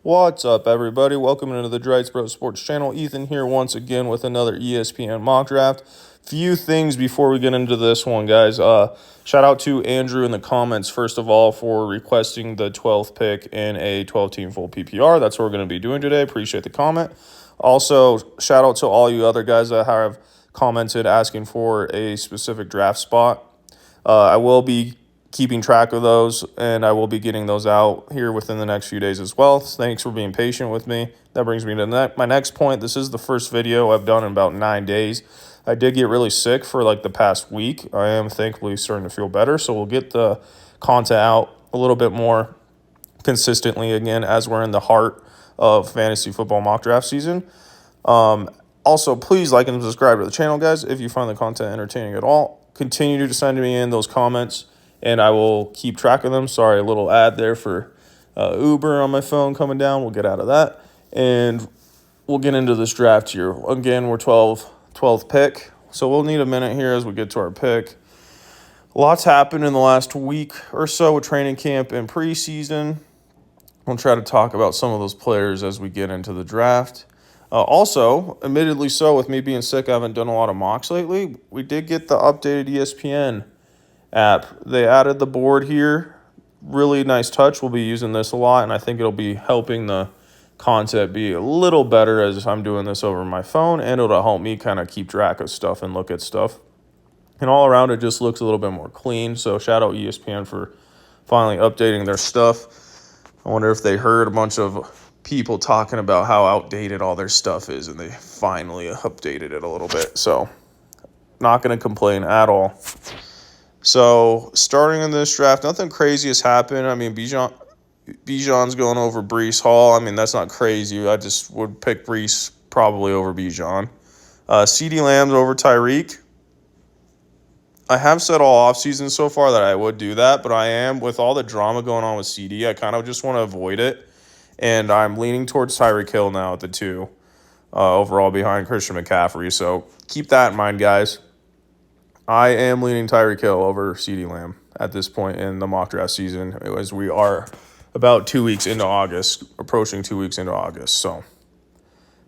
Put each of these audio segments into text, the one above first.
What's up, everybody? Welcome into the Drites Bro Sports channel. Ethan here once again with another ESPN mock draft. Few things before we get into this one, guys. Shout out to Andrew in the comments, first of all, for requesting the 12th pick in a 12-team full PPR. That's what we're going to be doing today. Appreciate the comment. Also, shout out to all you other guys that have commented asking for a specific draft spot. I will be keeping track of those, and I will be getting those out here within the next few days as well. Thanks for being patient with me. That brings me to my next point. This is the first video I've done in about 9 days. I did get really sick for like the past week. I am thankfully starting to feel better, so we'll get the content out a little bit more consistently again as we're in the heart of fantasy football mock draft season. Also, please like and subscribe to the channel, guys, if you find the content entertaining at all. Continue to send me in those comments, and I will keep track of them. Sorry, a little ad there for Uber on my phone coming down. We'll get out of that, and we'll get into this draft here. Again, we're 12th pick, so we'll need a minute here as we get to our pick. Lots happened in the last week or so with training camp and preseason. We'll try to talk about some of those players as we get into the draft. Also, admittedly so, with me being sick, I haven't done a lot of mocks lately. We did get the updated ESPN app. They added the board here. Really nice touch. We'll be using this a lot, and I think it'll be helping the content be a little better as I'm doing this over my phone, and it'll help me kind of keep track of stuff and look at stuff. And all around, it just looks a little bit more clean. So shout out ESPN for finally updating their stuff. I wonder if they heard a bunch of people talking about how outdated all their stuff is, and they finally updated it a little bit. So not going to complain at all. So starting in this draft, nothing crazy has happened. I mean, Bijan's going over Breece Hall. I mean, that's not crazy. I just would pick Breece probably over Bijan. CeeDee Lamb's over Tyreek. I have said all offseason so far that I would do that, but I am, with all the drama going on with CD, I kind of just want to avoid it. And I'm leaning towards Tyreek Hill now at the 2, overall behind Christian McCaffrey. So keep that in mind, guys. I am leaning Tyreek Hill over CeeDee Lamb at this point in the mock draft season, as we are about 2 weeks into August, approaching 2 weeks into August. So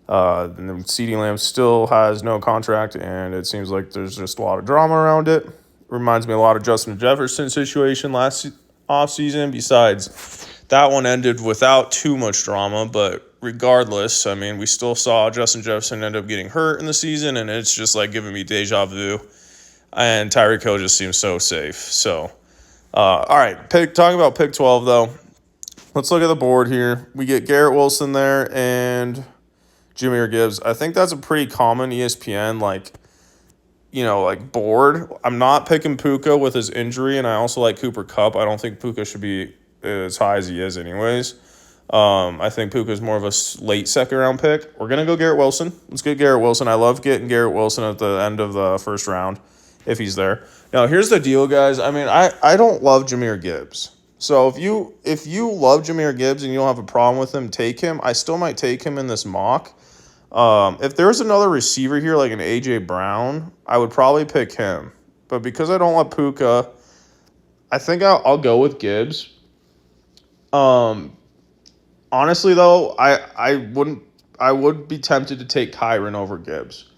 and then CeeDee Lamb still has no contract, and it seems like there's just a lot of drama around it. Reminds me a lot of Justin Jefferson situation last offseason. Besides, that one ended without too much drama, but regardless, I mean, we still saw Justin Jefferson end up getting hurt in the season, and it's just like giving me deja vu. And Tyreek Hill just seems so safe. So, all right, talking about pick 12, though. Let's look at the board here. We get Garrett Wilson there and Jahmyr Gibbs. I think that's a pretty common ESPN, board. I'm not picking Puka with his injury, and I also like Cooper Kupp. I don't think Puka should be as high as he is anyways. I think Puka's more of a late second-round pick. We're going to go Garrett Wilson. Let's get Garrett Wilson. I love getting Garrett Wilson at the end of the first round if he's there. Now, here's the deal, guys. I mean, I don't love Jahmyr Gibbs. So if you love Jahmyr Gibbs and you don't have a problem with him, take him. I still might take him in this mock. If there's another receiver here like an A.J. Brown, I would probably pick him. But because I don't love Puka, I think I'll go with Gibbs. Honestly, though, I would be tempted to take Kyren over Gibbs.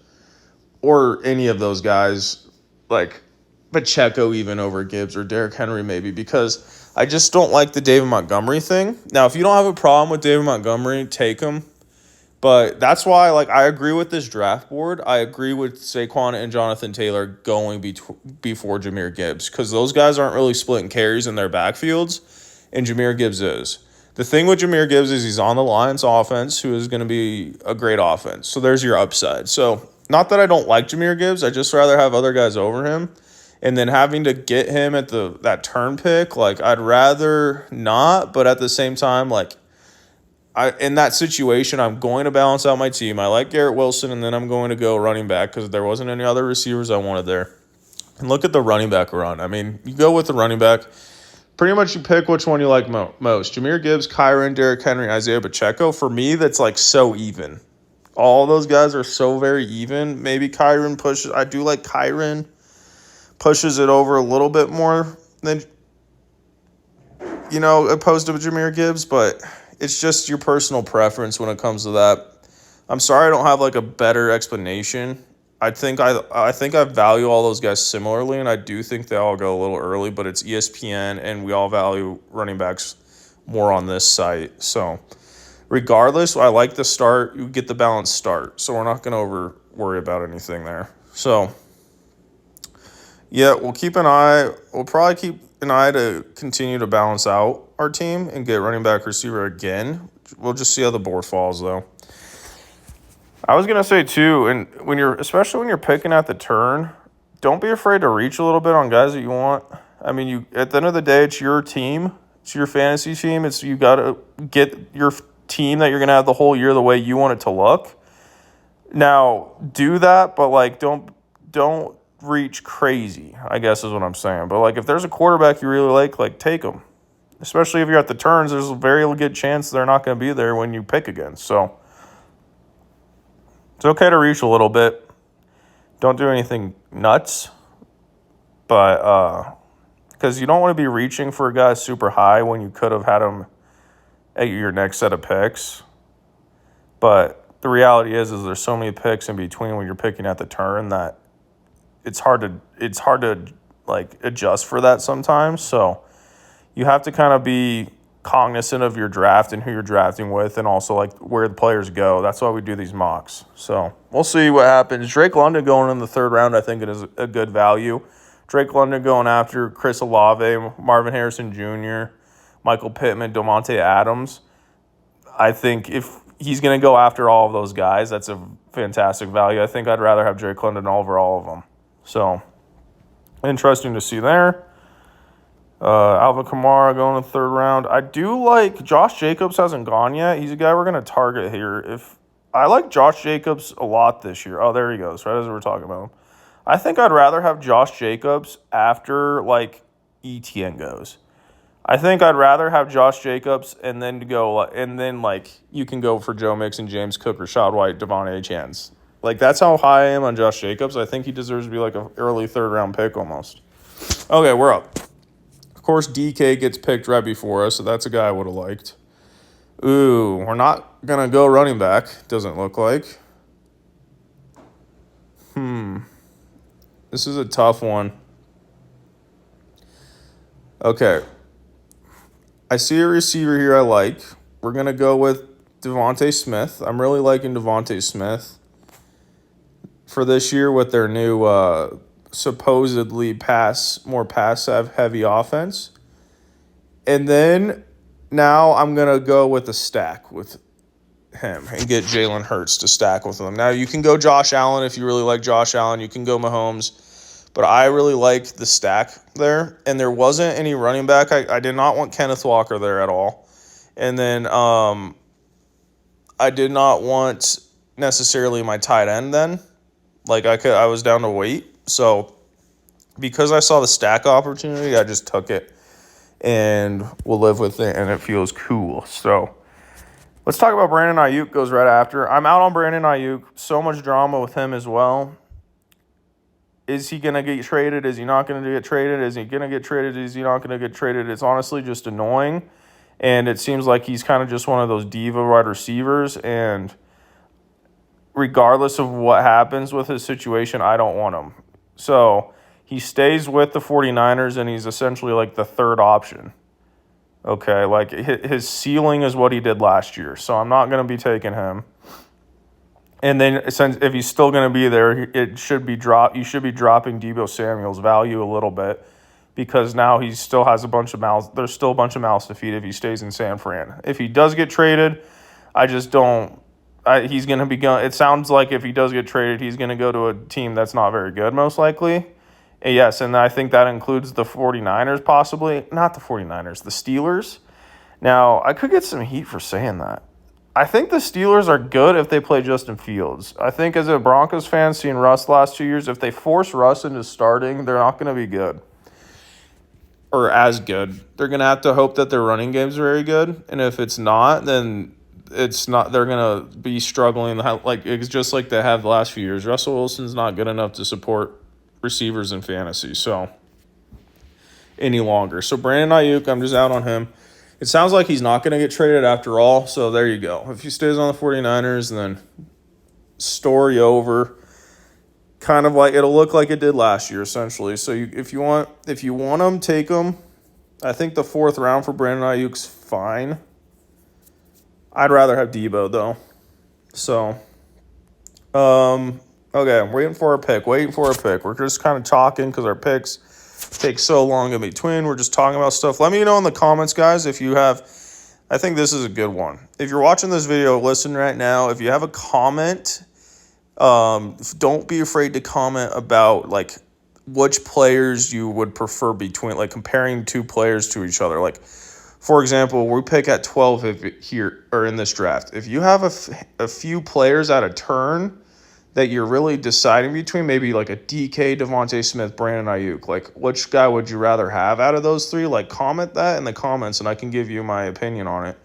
Or any of those guys, like Pacheco even over Gibbs, or Derrick Henry maybe, because I just don't like the David Montgomery thing. Now, if you don't have a problem with David Montgomery, take him. But that's why, I agree with this draft board. I agree with Saquon and Jonathan Taylor going before Jahmyr Gibbs, because those guys aren't really splitting carries in their backfields, and Jahmyr Gibbs is. The thing with Jahmyr Gibbs is he's on the Lions offense, who is going to be a great offense. So there's your upside. So not that I don't like Jahmyr Gibbs. I just rather have other guys over him. And then having to get him at that turn pick, I'd rather not. But at the same time, in that situation, I'm going to balance out my team. I like Garrett Wilson, and then I'm going to go running back because there wasn't any other receivers I wanted there. And look at the running back run. I mean, you go with the running back. Pretty much you pick which one you like most. Jahmyr Gibbs, Kyren, Derrick Henry, Isaiah Pacheco. For me, that's so even. All those guys are so very even. Maybe Kyren pushes. I do like Kyren. Pushes it over a little bit more than, opposed to Jahmyr Gibbs. But it's just your personal preference when it comes to that. I'm sorry I don't have like a better explanation. I think I value all those guys similarly, and I do think they all go a little early, but it's ESPN, and we all value running backs more on this site. So regardless, I like the start. You get the balanced start, so we're not going to over worry about anything there. So yeah, we'll keep an eye. We'll probably keep an eye to continue to balance out our team and get running back receiver again. We'll just see how the board falls, though. I was gonna say too, and especially when you're picking at the turn, don't be afraid to reach a little bit on guys that you want. I mean, you at the end of the day, it's your team, it's your fantasy team. You got to get your team that you're gonna have the whole year the way you want it to look. Now, do that, but like don't reach crazy, I guess is what I'm saying. But like if there's a quarterback you really like take them. Especially if you're at the turns, there's a very good chance they're not going to be there when you pick again. So it's okay to reach a little bit. Don't do anything nuts. But because you don't want to be reaching for a guy super high when you could have had him at your next set of picks. But the reality is there's so many picks in between when you're picking at the turn that it's hard to like adjust for that sometimes. So you have to kind of be cognizant of your draft and who you're drafting with, and also like where the players go. That's why we do these mocks. So we'll see what happens. Drake London going in the third round, I think it is a good value. Drake London going after Chris Olave, Marvin Harrison Jr., Michael Pittman, Davante Adams. I think if he's going to go after all of those guys, that's a fantastic value. I think I'd rather have Drake London over all of them. So interesting to see there. Alvin Kamara going in the third round. I do like Josh Jacobs hasn't gone yet. He's a guy we're going to target here. I like Josh Jacobs a lot this year. Oh, there he goes, right as we were talking about him. I think I'd rather have Josh Jacobs after like ETN goes. I think I'd rather have Josh Jacobs and then you can go for Joe Mixon, James Cook, Rashad White, Devon A. Chance. Like that's how high I am on Josh Jacobs. I think he deserves to be like an early third round pick almost. Okay, we're up. Of course, DK gets picked right before us, so that's a guy I would have liked. Ooh, we're not going to go running back, doesn't look like. This is a tough one. Okay. I see a receiver here I like. We're going to go with Devontae Smith. I'm really liking Devontae Smith for this year with their new supposedly more pass-heavy offense. And then now I'm going to go with a stack with him and get Jalen Hurts to stack with him. Now, you can go Josh Allen if you really like Josh Allen. You can go Mahomes. But I really like the stack there. And there wasn't any running back. I did not want Kenneth Walker there at all. And then I did not want necessarily my tight end then. Like I was down to wait. So because I saw the stack opportunity, I just took it. And we'll live with it, and it feels cool. So let's talk about Brandon Ayuk goes right after. I'm out on Brandon Ayuk. So much drama with him as well. Is he going to get traded? Is he not going to get traded? Is he going to get traded? Is he not going to get traded? It's honestly just annoying. And it seems like he's kind of just one of those diva wide receivers. And regardless of what happens with his situation, I don't want him. So he stays with the 49ers, and he's essentially like the third option. Okay, like his ceiling is what he did last year. So I'm not going to be taking him. And then since if he's still going to be there, you should be dropping Deebo Samuel's value a little bit because now he still has a bunch of mouths. There's still a bunch of mouths to feed if he stays in San Fran. If he does get traded, I just don't. He's going to be going. It sounds like if he does get traded, he's going to go to a team that's not very good, most likely. Yes, and I think that includes the 49ers possibly. Not the 49ers, the Steelers. Now, I could get some heat for saying that. I think the Steelers are good if they play Justin Fields. I think as a Broncos fan, seeing Russ last 2 years, if they force Russ into starting, they're not going to be good. Or as good. They're going to have to hope that their running game's very good. And if it's not, then it's not. They're going to be struggling. Like it's just like they have the last few years. Russell Wilson's not good enough to support receivers in fantasy, so any longer. So Brandon Ayuk, I'm just out on him. It sounds like he's not going to get traded after all, so there you go. If he stays on the 49ers, then story over. Kind of like it'll look like it did last year, essentially. So if you want him, take him. I think the 4th round for Brandon Ayuk's fine. I'd rather have Debo though. So, okay, I'm waiting for a pick. We're just kind of talking because our picks take so long in between. We're just talking about stuff. Let me know in the comments, guys, if you have. I think this is a good one. If you're watching this video, listen right now. If you have a comment, don't be afraid to comment about like which players you would prefer between, like comparing 2 players to each other. Like, for example, we pick at 12 here or in this draft. If you have a few players at a turn that you're really deciding between, maybe like a DK, Devontae Smith, Brandon Ayuk, like which guy would you rather have out of those 3? Like comment that in the comments and I can give you my opinion on it.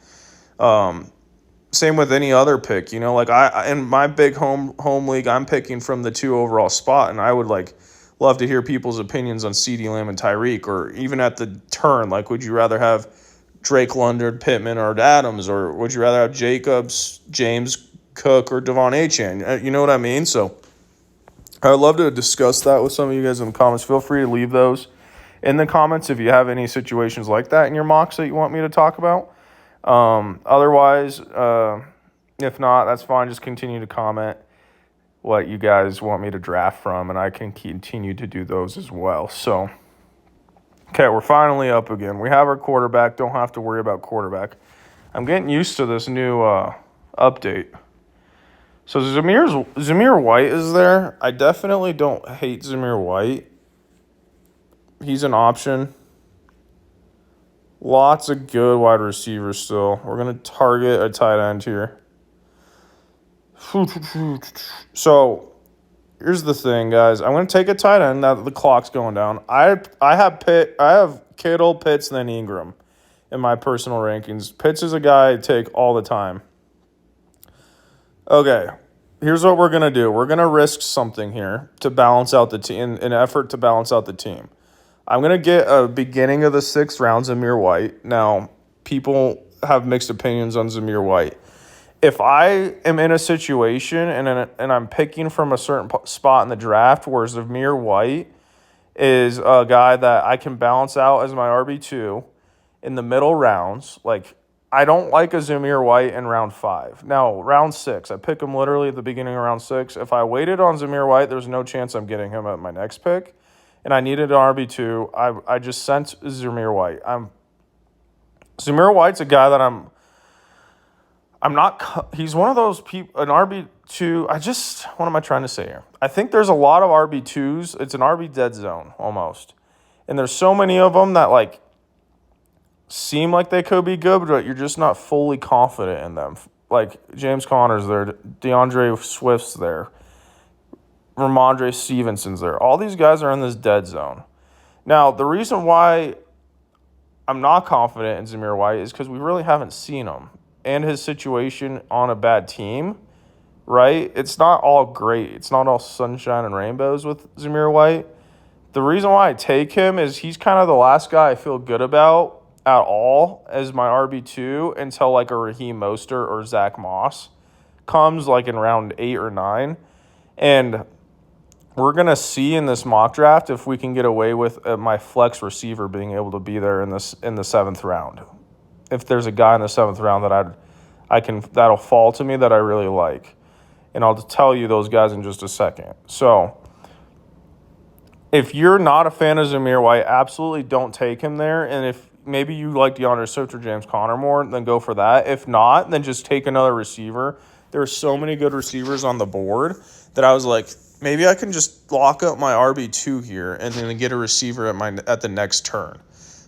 Same with any other pick, like I in my big home league, I'm picking from the 2 overall spot, and I would like love to hear people's opinions on CeeDee Lamb and Tyreek, or even at the turn, like would you rather have Drake London, Pittman, or Adams, or would you rather have Jacobs, James Cook, or Devon Achane? You know what I mean? So I would love to discuss that with some of you guys in the comments. Feel free to leave those in the comments if you have any situations like that in your mocks that you want me to talk about. Otherwise, if not, that's fine. Just continue to comment what you guys want me to draft from, and I can continue to do those as well. So, okay, we're finally up again. We have our quarterback. Don't have to worry about quarterback. I'm getting used to this new update. So Zamir White is there. I definitely don't hate Zamir White. He's an option. Lots of good wide receivers still. We're going to target a tight end here. So, here's the thing, guys. I'm going to take a tight end now that the clock's going down. I have Kittle, Pitts, and then Ingram in my personal rankings. Pitts is a guy I take all the time. Okay, here's what we're going to do. We're going to risk something here to balance out the team, in an effort to balance out the team. I'm going to get a beginning of the 6th round Zamir White. Now, people have mixed opinions on Zamir White. If I am in a situation and I'm picking from a certain spot in the draft where Zamir White is a guy that I can balance out as my RB2 in the middle rounds, like I don't like a Zamir White in round 5. Now, round 6, I pick him literally at the beginning of round 6. If I waited on Zamir White, there's no chance I'm getting him at my next pick. And I needed an RB2. I just sent Zamir White. Zamir White's a guy that I'm not. He's one of those people. An RB2. What am I trying to say here? I think there's a lot of RB2s. It's an RB dead zone almost, and there's so many of them that like seem like they could be good, but you're just not fully confident in them. Like James Conner's there, DeAndre Swift's there. Ramondre Stevenson's there. All these guys are in this dead zone. Now, the reason why I'm not confident in Zamir White is because we really haven't seen him and his situation on a bad team, right? It's not all great. It's not all sunshine and rainbows with Zamir White. The reason why I take him is he's kind of the last guy I feel good about at all as my RB2 until like a Raheem Mostert or Zach Moss comes like in round 8 or 9. And we're going to see in this mock draft if we can get away with my flex receiver being able to be there in the 7th round. If there's a guy in the 7th round that that'll fall to me that I really like. And I'll tell you those guys in just a second. So, if you're not a fan of Zamir White, absolutely don't take him there. And if maybe you like DeAndre Swift or James Conner more, then go for that. If not, then just take another receiver. There are so many good receivers on the board that I was like, maybe I can just lock up my RB2 here and then get a receiver at the next turn.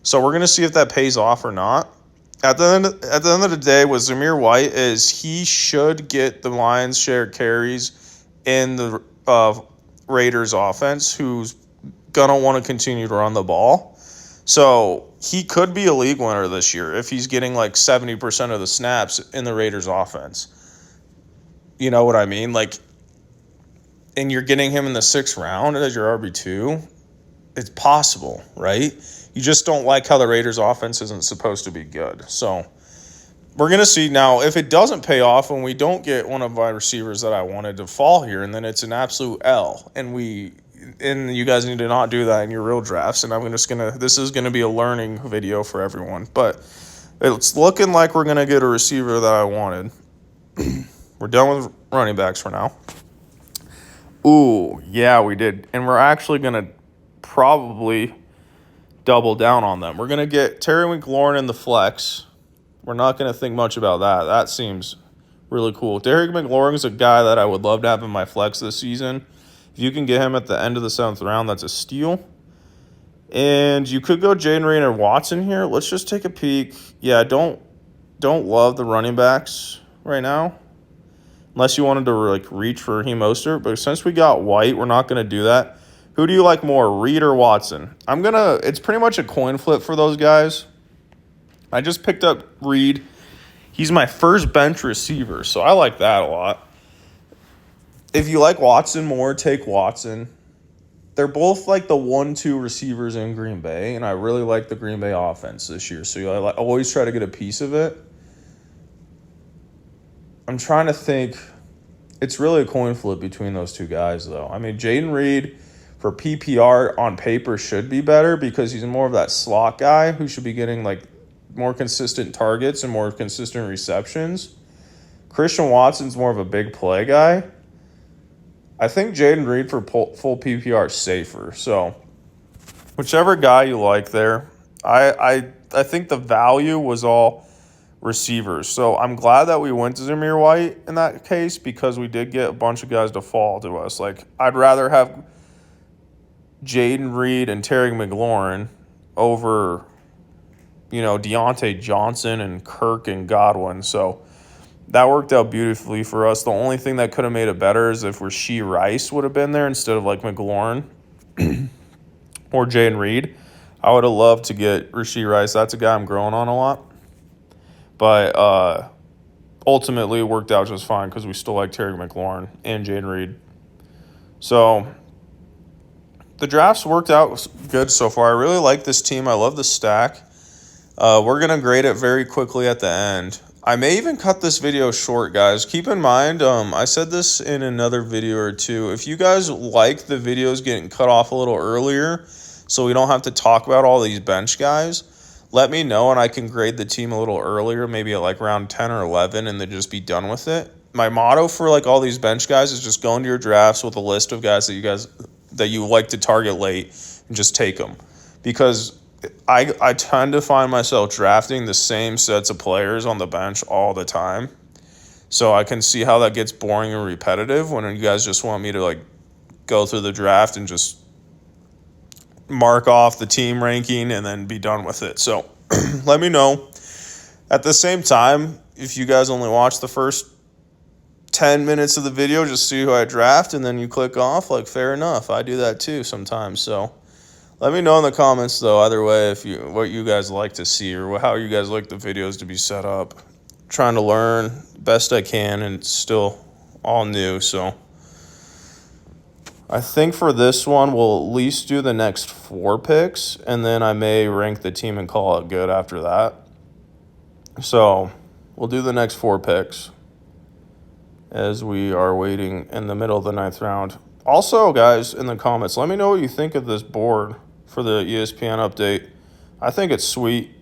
So we're going to see if that pays off or not. At the end of the day, with Zamir White is he should get the lion's share carries in the Raiders offense, who's going to want to continue to run the ball. So he could be a league winner this year if he's getting like 70% of the snaps in the Raiders offense. You know what I mean? Like, and you're getting him in the 6th round as your RB2, it's possible, right? You just don't like how the Raiders' offense isn't supposed to be good. So we're going to see now if it doesn't pay off and we don't get one of my receivers that I wanted to fall here, and then it's an absolute L. And you guys need to not do that in your real drafts. And this is going to be a learning video for everyone. But it's looking like we're going to get a receiver that I wanted. We're done with running backs for now. Ooh, yeah, we did. And we're actually going to probably double down on them. We're going to get Terry McLaurin in the flex. We're not going to think much about that. That seems really cool. Terry McLaurin is a guy that I would love to have in my flex this season. If you can get him at the end of the 7th round, that's a steal. And you could go Jaden Reed or Watson here. Let's just take a peek. Yeah, don't love the running backs right now. Unless you wanted to reach for Raheem Mostert. But since we got White, we're not going to do that. Who do you like more, Reed or Watson? It's pretty much a coin flip for those guys. I just picked up Reed. He's my first bench receiver, so I like that a lot. If you like Watson more, take Watson. They're both like the 1-2 receivers in Green Bay, and I really like the Green Bay offense this year, so I always try to get a piece of it. I'm trying to think. It's really a coin flip between those two guys, though. I mean, Jaden Reed for PPR on paper should be better because he's more of that slot guy who should be getting more consistent targets and more consistent receptions. Christian Watson's more of a big play guy. I think Jaden Reed for full PPR is safer. So whichever guy you like there, I think the value was all receivers. So I'm glad that we went to Zamir White in that case because we did get a bunch of guys to fall to us. I'd rather have Jaden Reed and Terry McLaurin over, Deontay Johnson and Kirk and Godwin. So that worked out beautifully for us. The only thing that could have made it better is if Rashee Rice would have been there instead of McLaurin or Jaden Reed. I would have loved to get Rashee Rice. That's a guy I'm growing on a lot. But ultimately, it worked out just fine because we still like Terry McLaurin and Jaden Reed. So the drafts worked out good so far. I really like this team. I love the stack. We're going to grade it very quickly at the end. I may even cut this video short, guys. Keep in mind, I said this in another video or two. If you guys like the videos getting cut off a little earlier so we don't have to talk about all these bench guys, let me know and I can grade the team a little earlier, maybe at round 10 or 11, and then just be done with it. My motto for all these bench guys is just go into your drafts with a list of guys that you like to target late and just take them. Because I tend to find myself drafting the same sets of players on the bench all the time. So I can see how that gets boring and repetitive when you guys just want me to go through the draft and just mark off the team ranking and then be done with it. So let me know. At the same time, if you guys only watch the first 10 minutes of the video, just see who I draft, and then you click off, fair enough. I do that too sometimes. So let me know in the comments, though, either way, what you guys like to see or how you guys like the videos to be set up. Trying to learn best I can, and it's still all new, so I think for this one, we'll at least do the next 4 picks, and then I may rank the team and call it good after that. So we'll do the next 4 picks as we are waiting in the middle of the 9th round. Also, guys, in the comments, let me know what you think of this board for the ESPN update. I think it's sweet.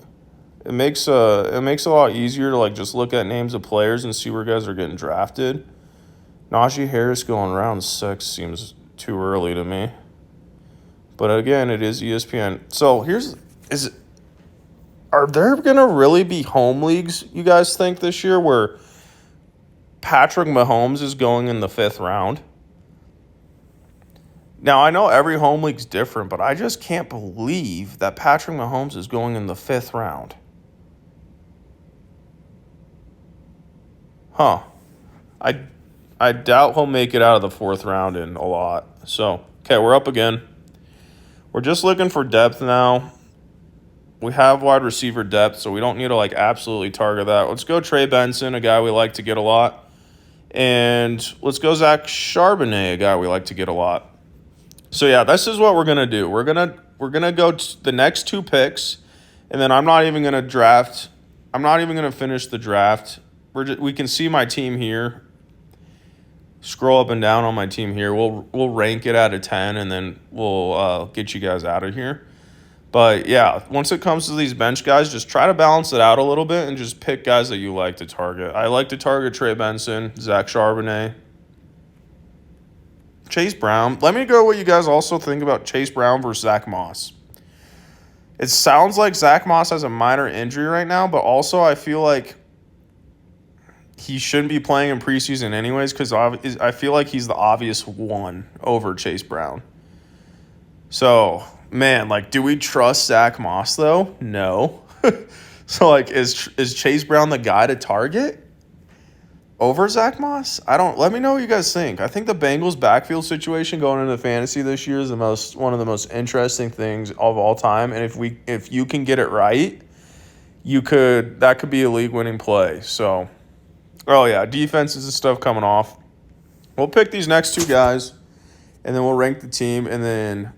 It makes a lot easier to just look at names of players and see where guys are getting drafted. Najee Harris going round 6 seems too early to me. But again, it is ESPN. So are there going to really be home leagues, you guys think, this year where Patrick Mahomes is going in the 5th round? Now, I know every home league's different, but I just can't believe that Patrick Mahomes is going in the 5th round. Huh. I doubt he'll make it out of the 4th round in a lot. So, okay, we're up again. We're just looking for depth now. We have wide receiver depth, so we don't need to absolutely target that. Let's go Trey Benson, a guy we like to get a lot. And let's go Zach Charbonnet, a guy we like to get a lot. So, yeah, this is what we're going to do. We're going to we're going to go the next 2 picks, and then I'm not even going to draft. I'm not even going to finish the draft. We can see my team here. Scroll up and down on my team here. We'll rank it out of 10, and then we'll get you guys out of here. But, yeah, once it comes to these bench guys, just try to balance it out a little bit and just pick guys that you like to target. I like to target Trey Benson, Zach Charbonnet, Chase Brown. Let me go what you guys also think about Chase Brown versus Zach Moss. It sounds like Zach Moss has a minor injury right now, but also I feel like he shouldn't be playing in preseason anyways because I feel like he's the obvious one over Chase Brown. So, man, like, do we trust Zach Moss, though? No. So, like, is Chase Brown the guy to target over Zach Moss? Let me know what you guys think. I think the Bengals backfield situation going into fantasy this year is one of the most interesting things of all time. And if you can get it right, that could be a league-winning play. So, defenses and stuff coming off. We'll pick these next 2 guys, and then we'll rank the team, and then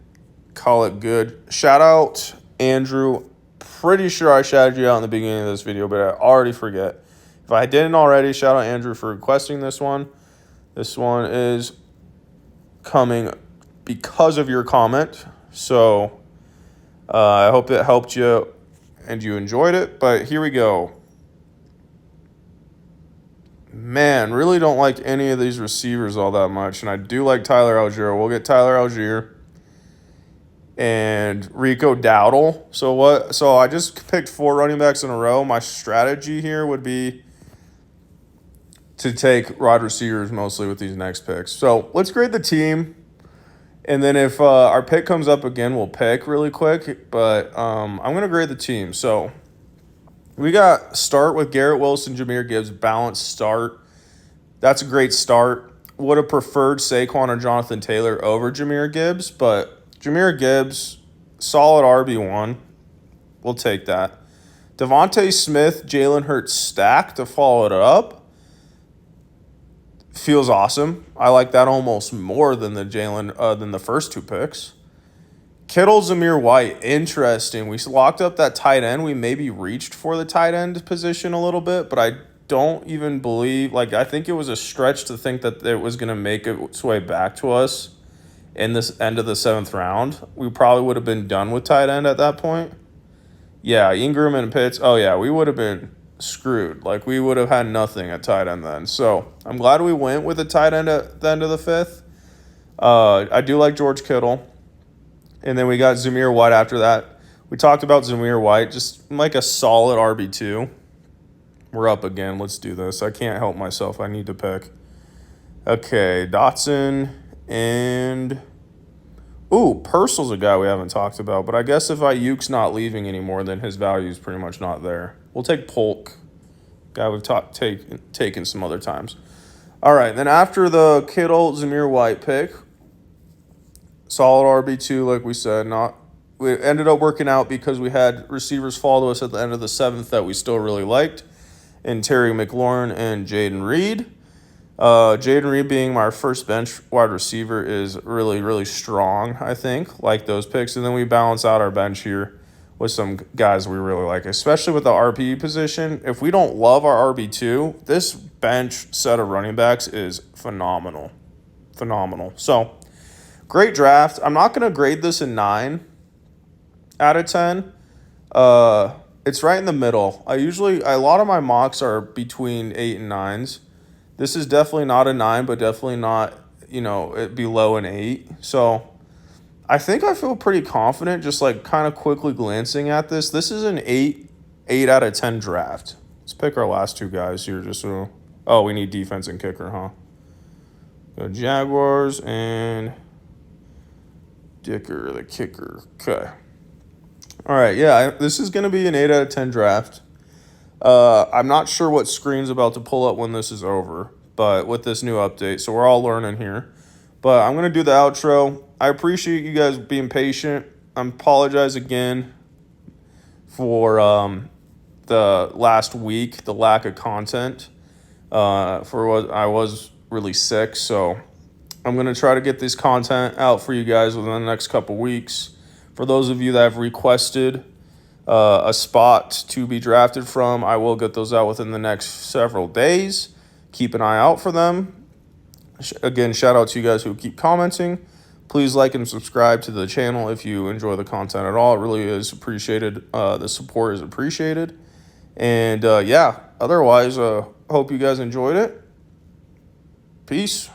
call it good. Shout out Andrew. Pretty sure I shouted you out in the beginning of this video, but I already forget. If I didn't already, shout out Andrew for requesting this one. This one is coming because of your comment. So I hope it helped you and you enjoyed it. But here we go. Man, really don't like any of these receivers all that much. And I do like Tyler Algier. We'll get Tyler Algier and Rico Dowdle. So I just picked 4 running backs in a row. My strategy here would be to take wide receivers mostly with these next picks. So let's grade the team. And then if our pick comes up again, we'll pick really quick. But I'm going to grade the team. So we got start with Garrett Wilson, Jahmyr Gibbs, balanced start. That's a great start. Would have preferred Saquon or Jonathan Taylor over Jahmyr Gibbs. But Jahmyr Gibbs, solid RB1. We'll take that. Devontae Smith, Jalen Hurts stack to follow it up. Feels awesome. I like that almost more than the first 2 picks. Kittle, Zamir White, interesting. We locked up that tight end. We maybe reached for the tight end position a little bit, but I don't even believe, I think it was a stretch to think that it was going to make its way back to us in this end of the 7th round. We probably would have been done with tight end at that point. Yeah, Ingram and Pitts. Oh, yeah, we would have been screwed. We would have had nothing at tight end then. So I'm glad we went with a tight end at the end of the 5th. I do like George Kittle. And then we got Zamir White after that. We talked about Zamir White, just like a solid RB2. We're up again. Let's do this. I can't help myself. I need to pick. Okay, Dotson and... Ooh, Purcell's a guy we haven't talked about. But I guess if Ayuk's not leaving anymore, then his value is pretty much not there. We'll take Polk, guy we've taken some other times. All right, then after the Kittle, Zamir White pick, solid RB2, like we said. We ended up working out because we had receivers fall to us at the end of the 7th that we still really liked, and Terry McLaurin and Jaden Reed. Jaden Reed being my first bench wide receiver is really, really strong, I think, like those picks. And then we balance out our bench here with some guys we really like, especially with the RP position. If we don't love our RB2, this bench set of running backs is phenomenal. Phenomenal. So, great draft. I'm not going to grade this a 9 out of 10. It's right in the middle. A lot of my mocks are between 8 and 9s. This is definitely not a 9, but definitely not, below an 8. So I think I feel pretty confident just kind of quickly glancing at this. This is an 8 out of 10 draft. Let's pick our last 2 guys here just so. Oh, we need defense and kicker, huh? Go Jaguars and Dicker, the kicker. Okay. All right, yeah, this is going to be an 8 out of 10 draft. I'm not sure what screen's about to pull up when this is over, but with this new update, so we're all learning here. But I'm going to do the outro. I appreciate you guys being patient. I apologize again for the last week, the lack of content. For what I was really sick, so I'm going to try to get this content out for you guys within the next couple weeks. For those of you that have requested a spot to be drafted from, I will get those out within the next several days. Keep an eye out for them. Again, shout out to you guys who keep commenting. Please like and subscribe to the channel if you enjoy the content at all. It really is appreciated. The support is appreciated. And yeah, otherwise, hope you guys enjoyed it. Peace.